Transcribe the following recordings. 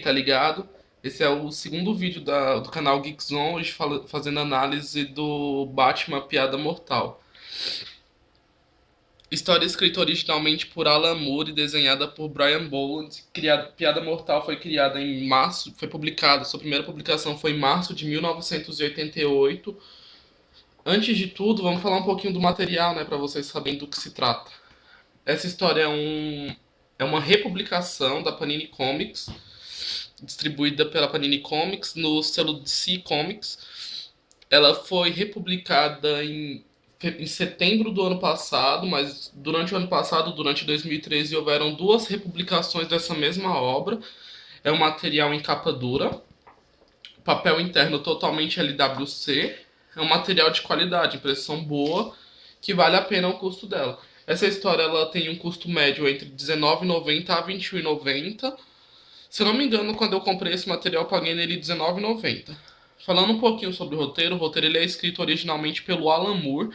tá ligado? Esse é o segundo vídeo do canal Geekzone, hoje fazendo análise do Batman Piada Mortal. História escrita originalmente por Alan Moore e desenhada por Brian Boland. Piada Mortal foi criada em março, foi publicada, sua primeira publicação foi em março de 1988. Antes de tudo, vamos falar um pouquinho do material, né, para vocês saberem do que se trata. Essa história é uma republicação da Panini Comics, distribuída pela Panini Comics no selo DC Comics. Ela foi republicada em setembro do ano passado, mas durante o ano passado, durante 2013, houveram duas republicações dessa mesma obra. É um material em capa dura, papel interno totalmente LWC, é um material de qualidade, impressão boa, que vale a pena o custo dela. Essa história ela tem um custo médio entre R$19,90 a R$21,90. Se eu não me engano, quando eu comprei esse material, eu paguei nele R$19,90. Falando um pouquinho sobre o roteiro ele é escrito originalmente pelo Alan Moore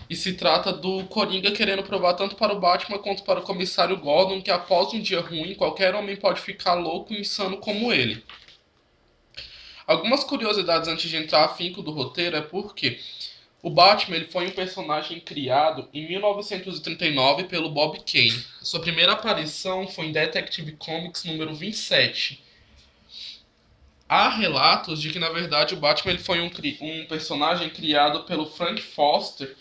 e se trata do Coringa querendo provar tanto para o Batman quanto para o comissário Gordon que após um dia ruim, qualquer homem pode ficar louco e insano como ele. Algumas curiosidades antes de entrar afinco do roteiro é porque o Batman ele foi um personagem criado em 1939 pelo Bob Kane. Sua primeira aparição foi em Detective Comics número 27. Há relatos de que, na verdade, o Batman ele foi um personagem criado pelo Frank Foster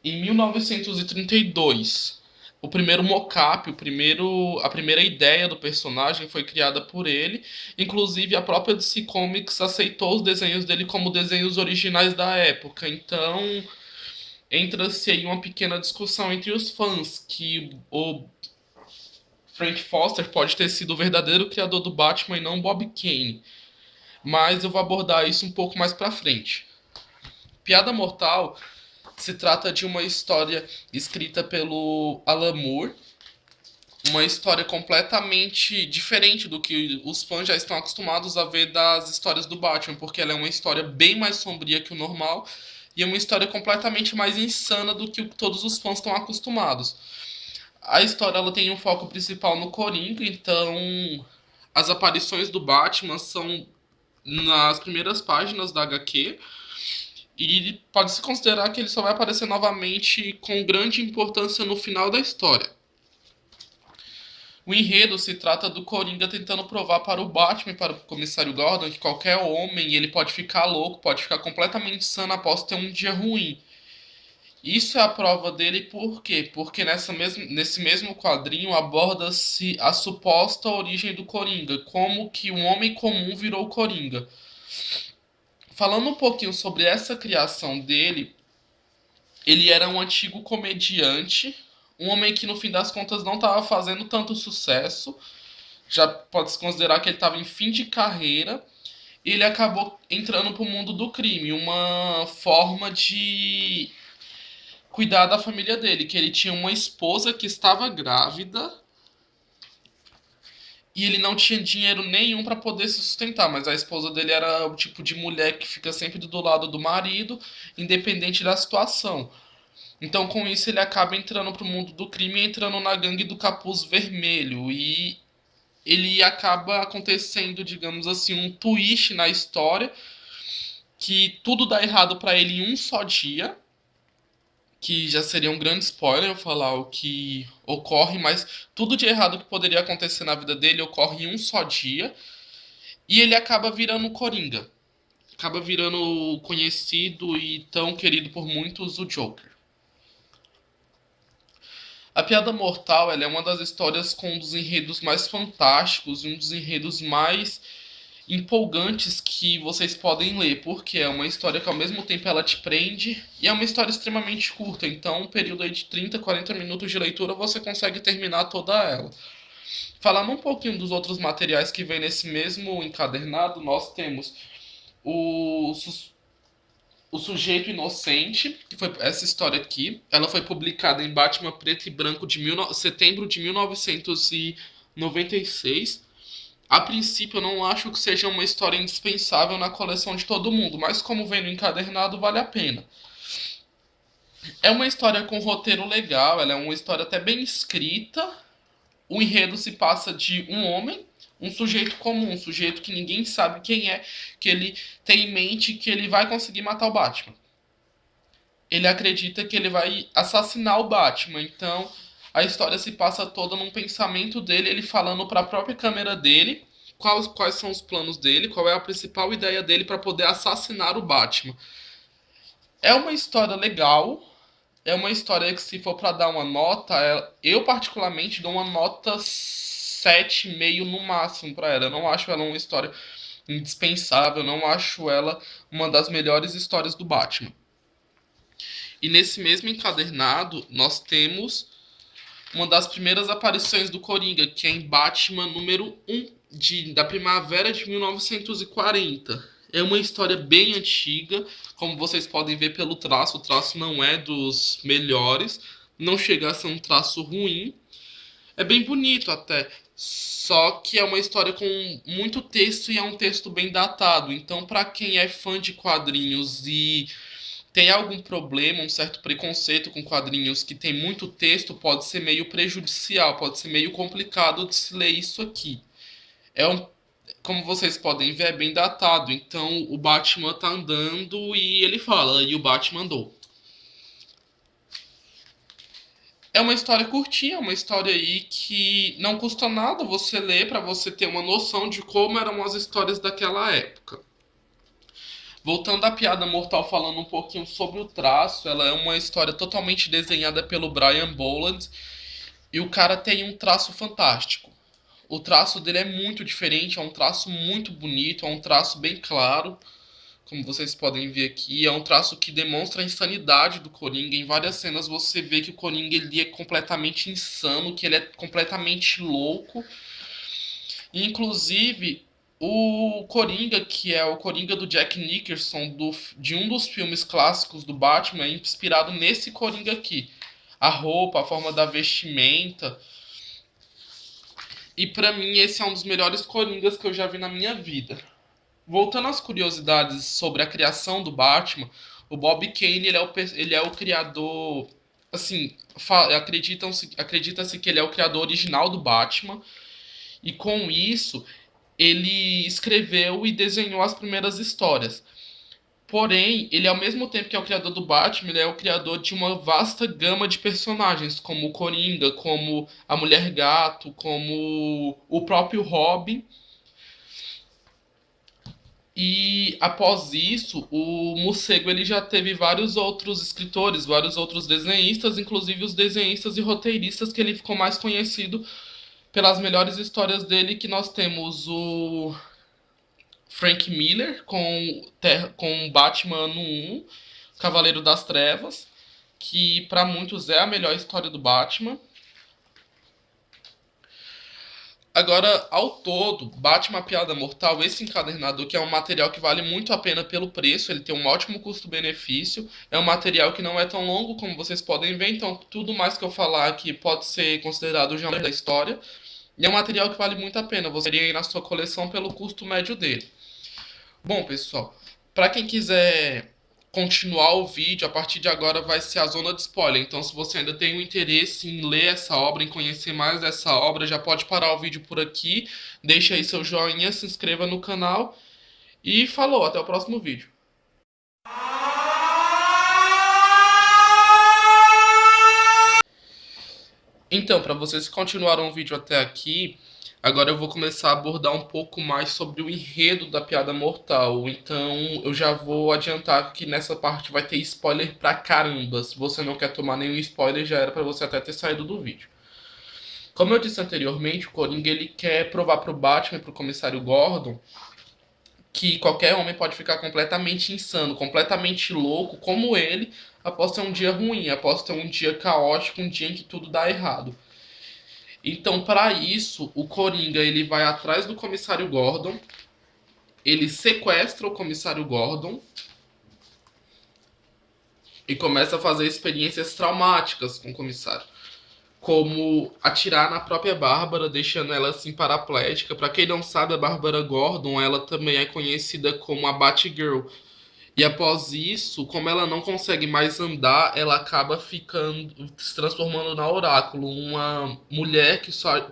em 1932. O primeiro mocap, a primeira ideia do personagem foi criada por ele. Inclusive, a própria DC Comics aceitou os desenhos dele como desenhos originais da época. Então, entra-se aí uma pequena discussão entre os fãs que o Frank Foster pode ter sido o verdadeiro criador do Batman e não Bob Kane. Mas eu vou abordar isso um pouco mais pra frente. Piada Mortal se trata de uma história escrita pelo Alan Moore, uma história completamente diferente do que os fãs já estão acostumados a ver das histórias do Batman, porque ela é uma história bem mais sombria que o normal e é uma história completamente mais insana do que o que todos os fãs estão acostumados. A história ela tem um foco principal no Coringa, então as aparições do Batman são nas primeiras páginas da HQ. E pode-se considerar que ele só vai aparecer novamente com grande importância no final da história. O enredo se trata do Coringa tentando provar para o Batman e para o comissário Gordon que qualquer homem ele pode ficar louco, pode ficar completamente insano após ter um dia ruim. Isso é a prova dele por quê? Porque nesse mesmo quadrinho aborda-se a suposta origem do Coringa, como que um homem comum virou Coringa. Falando um pouquinho sobre essa criação dele, ele era um antigo comediante, um homem que no fim das contas não estava fazendo tanto sucesso, já pode-se considerar que ele estava em fim de carreira, e ele acabou entrando para o mundo do crime, uma forma de cuidar da família dele, que ele tinha uma esposa que estava grávida e ele não tinha dinheiro nenhum para poder se sustentar, mas a esposa dele era o tipo de mulher que fica sempre do lado do marido, independente da situação. Então, com isso, ele acaba entrando pro mundo do crime, entrando na gangue do Capuz Vermelho. E ele acaba acontecendo, digamos assim, um twist na história, que tudo dá errado pra ele em um só dia, que já seria um grande spoiler eu falar o que ocorre, mas tudo de errado que poderia acontecer na vida dele ocorre em um só dia, e ele acaba virando o Coringa. Acaba virando o conhecido e tão querido por muitos, o Joker. A Piada Mortal ela é uma das histórias com um dos enredos mais fantásticos e um dos enredos mais empolgantes que vocês podem ler, porque é uma história que ao mesmo tempo ela te prende e é uma história extremamente curta, então um período aí de 30, 40 minutos de leitura você consegue terminar toda ela. Falando um pouquinho dos outros materiais que vem nesse mesmo encadernado, nós temos o o Sujeito Inocente, que foi essa história aqui, ela foi publicada em Batman Preto e Branco de setembro de 1996. A princípio, eu não acho que seja uma história indispensável na coleção de todo mundo, mas como vem no encadernado, vale a pena. É uma história com roteiro legal, ela é uma história até bem escrita. O enredo se passa de um homem, Um sujeito comum, um sujeito que ninguém sabe quem é, que ele tem em mente que ele vai conseguir matar o Batman. Ele acredita que ele vai assassinar o Batman. Então, a história se passa toda num pensamento dele, ele falando para a própria câmera dele quais são os planos dele, qual é a principal ideia dele para poder assassinar o Batman. É uma história legal, é uma história que, se for para dar uma nota, eu particularmente dou uma nota 7,5 no máximo para ela. Eu não acho ela uma história indispensável, eu não acho ela uma das melhores histórias do Batman. E nesse mesmo encadernado, nós temos uma das primeiras aparições do Coringa, que é em Batman número 1, da primavera de 1940. É uma história bem antiga, como vocês podem ver pelo traço. O traço não é dos melhores, não chega a ser um traço ruim. É bem bonito até. Só que é uma história com muito texto e é um texto bem datado. Então, para quem é fã de quadrinhos e tem algum problema, um certo preconceito com quadrinhos que tem muito texto, pode ser meio prejudicial, pode ser meio complicado de se ler isso aqui. É um, como vocês podem ver, é bem datado. Então o Batman tá andando e ele fala, e o Batman andou. É uma história curtinha, uma história aí que não custa nada você ler para você ter uma noção de como eram as histórias daquela época. Voltando à Piada Mortal, falando um pouquinho sobre o traço, ela é uma história totalmente desenhada pelo Brian Bolland e o cara tem um traço fantástico. O traço dele é muito diferente, é um traço muito bonito, é um traço bem claro, como vocês podem ver aqui. É um traço que demonstra a insanidade do Coringa. Em várias cenas você vê que o Coringa ele é completamente insano, que ele é completamente louco. Inclusive, o Coringa, que é o Coringa do Jack Nicholson, de um dos filmes clássicos do Batman, é inspirado nesse Coringa aqui. A roupa, a forma da vestimenta. E pra mim esse é um dos melhores Coringas que eu já vi na minha vida. Voltando às curiosidades sobre a criação do Batman, o Bob Kane ele é o criador. Assim, acredita-se que ele é o criador original do Batman. E com isso, ele escreveu e desenhou as primeiras histórias. Porém, ele ao mesmo tempo que é o criador do Batman, ele é o criador de uma vasta gama de personagens, como o Coringa, como a Mulher Gato, como o próprio Robin. E após isso, o Morcego ele já teve vários outros escritores, vários outros desenhistas, inclusive os desenhistas e roteiristas que ele ficou mais conhecido pelas melhores histórias dele, que nós temos o Frank Miller com Batman ano 1, Cavaleiro das Trevas, que para muitos é a melhor história do Batman. Agora, ao todo, Batman Piada Mortal, esse encadernador, que é um material que vale muito a pena pelo preço, ele tem um ótimo custo-benefício, é um material que não é tão longo como vocês podem ver, então tudo mais que eu falar aqui pode ser considerado o gênero da história, e é um material que vale muito a pena, você teria aí na sua coleção pelo custo médio dele. Bom, pessoal, para quem quiser continuar o vídeo, a partir de agora vai ser a zona de spoiler. Então, se você ainda tem um interesse em ler essa obra, em conhecer mais dessa obra, já pode parar o vídeo por aqui. Deixa aí seu joinha, se inscreva no canal e falou, até o próximo vídeo. Então, para vocês que continuaram o vídeo até aqui, agora eu vou começar a abordar um pouco mais sobre o enredo da Piada Mortal. Então, eu já vou adiantar que nessa parte vai ter spoiler pra caramba. Se você não quer tomar nenhum spoiler, já era pra você até ter saído do vídeo. Como eu disse anteriormente, o Coringa ele quer provar pro Batman e pro Comissário Gordon que qualquer homem pode ficar completamente insano, completamente louco, como ele, após ter um dia ruim, após ter um dia caótico, um dia em que tudo dá errado. Então, para isso, o Coringa ele vai atrás do Comissário Gordon, ele sequestra o Comissário Gordon e começa a fazer experiências traumáticas com o Comissário, como atirar na própria Bárbara, deixando ela assim paraplégica. Para quem não sabe, a Bárbara Gordon, ela também é conhecida como a Batgirl. E após isso, como ela não consegue mais andar, ela acaba ficando, se transformando na Oráculo, uma mulher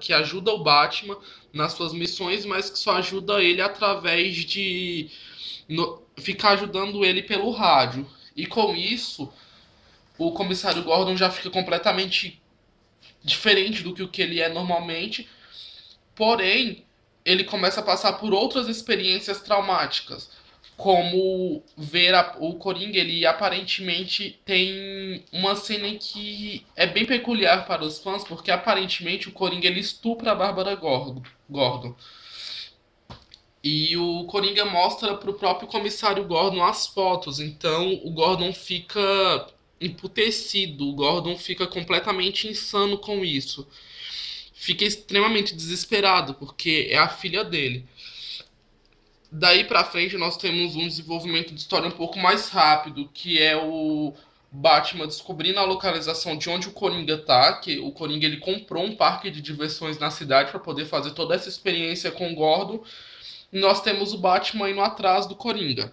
que ajuda o Batman nas suas missões, mas que só ajuda ele através de ficar ajudando ele pelo rádio. E com isso, o comissário Gordon já fica completamente diferente do que o que ele é normalmente, porém, ele começa a passar por outras experiências traumáticas, como ver o Coringa, ele aparentemente tem uma cena em que é bem peculiar para os fãs, porque aparentemente o Coringa ele estupra a Bárbara Gordon. E o Coringa mostra pro próprio comissário Gordon as fotos, então o Gordon fica emputecido, o Gordon fica completamente insano com isso. Fica extremamente desesperado, porque é a filha dele. Daí pra frente nós temos um desenvolvimento de história um pouco mais rápido, que é o Batman descobrindo a localização de onde o Coringa tá, que o Coringa ele comprou um parque de diversões na cidade para poder fazer toda essa experiência com o Gordon. E nós temos o Batman indo atrás do Coringa.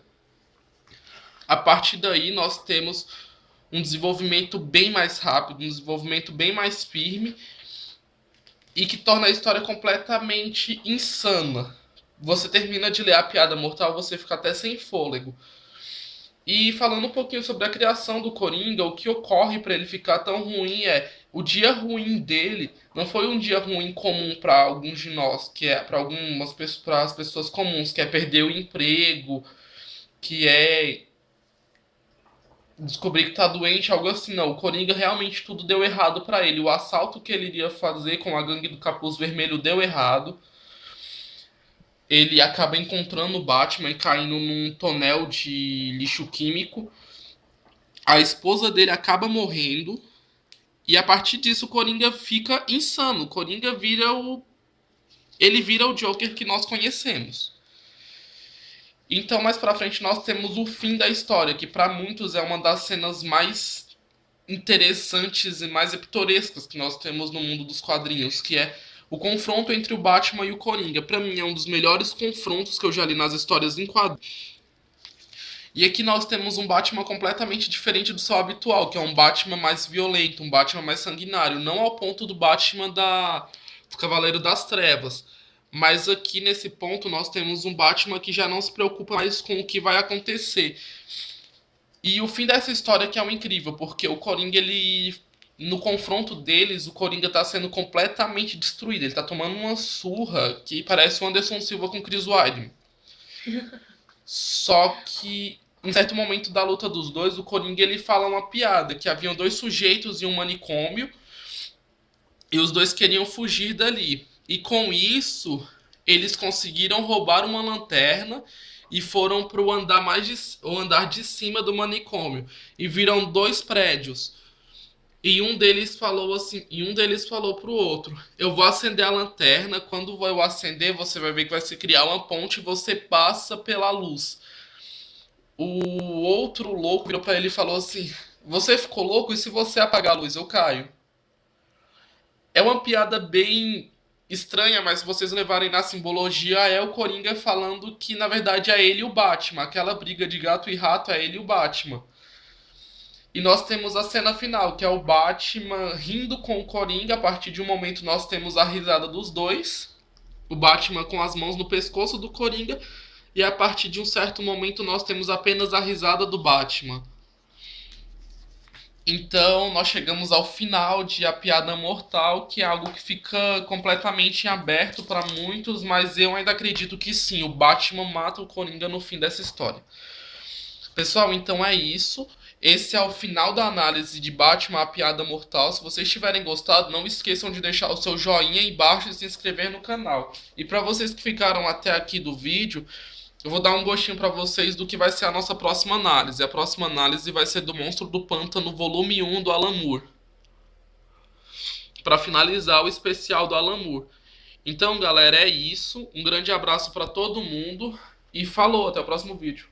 A partir daí nós temos um desenvolvimento bem mais rápido, um desenvolvimento bem mais firme e que torna a história completamente insana. Você termina de ler A Piada Mortal, você fica até sem fôlego. E falando um pouquinho sobre a criação do Coringa, o que ocorre para ele ficar tão ruim é o dia ruim dele não foi um dia ruim comum para alguns de nós, que é para algumas para as pessoas comuns, que é perder o emprego, que é descobrir que tá doente, algo assim. Não, o Coringa realmente tudo deu errado para ele. O assalto que ele iria fazer com a gangue do Capuz Vermelho deu errado. Ele acaba encontrando o Batman e caindo num tonel de lixo químico. A esposa dele acaba morrendo. E a partir disso o Coringa fica insano. O Coringa vira o. Ele vira o Joker que nós conhecemos. Então, mais pra frente, nós temos o fim da história, que pra muitos é uma das cenas mais interessantes e mais pitorescas que nós temos no mundo dos quadrinhos, que é o confronto entre o Batman e o Coringa. Pra mim, é um dos melhores confrontos que eu já li nas histórias em quadrinhos. E aqui nós temos um Batman completamente diferente do seu habitual, que é um Batman mais violento, um Batman mais sanguinário, não ao ponto do Batman do Cavaleiro das Trevas. Mas aqui nesse ponto nós temos um Batman que já não se preocupa mais com o que vai acontecer. E o fim dessa história que é um incrível, porque o Coringa, ele. No confronto deles, o Coringa tá sendo completamente destruído. Ele tá tomando uma surra que parece o Anderson Silva com Chris Weidman. Só que, em certo momento da luta dos dois, o Coringa ele fala uma piada, que haviam dois sujeitos em um manicômio e os dois queriam fugir dali. E com isso, eles conseguiram roubar uma lanterna e foram para o andar de cima do manicômio e viram dois prédios. E um deles falou pro outro: "Eu vou acender a lanterna, quando eu acender, você vai ver que vai se criar uma ponte e você passa pela luz". O outro louco virou pra ele e falou assim: "Você ficou louco? E se você apagar a luz, eu caio?". É uma piada bem estranha, mas se vocês levarem na simbologia, é o Coringa falando que na verdade é ele e o Batman. Aquela briga de gato e rato é ele e o Batman. E nós temos a cena final, que é o Batman rindo com o Coringa. A partir de um momento nós temos a risada dos dois. O Batman com as mãos no pescoço do Coringa. E a partir de um certo momento nós temos apenas a risada do Batman. Então nós chegamos ao final de A Piada Mortal, que é algo que fica completamente em aberto para muitos, mas eu ainda acredito que sim, o Batman mata o Coringa no fim dessa história. Pessoal, então é isso. Esse é o final da análise de Batman, A Piada Mortal. Se vocês tiverem gostado, não esqueçam de deixar o seu joinha aí embaixo e se inscrever no canal. E para vocês que ficaram até aqui do vídeo, eu vou dar um gostinho para vocês do que vai ser a nossa próxima análise. A próxima análise vai ser do Monstro do Pântano, volume 1 do Alan Moore, para finalizar o especial do Alan Moore. Então, galera, é isso. Um grande abraço para todo mundo e falou, até o próximo vídeo.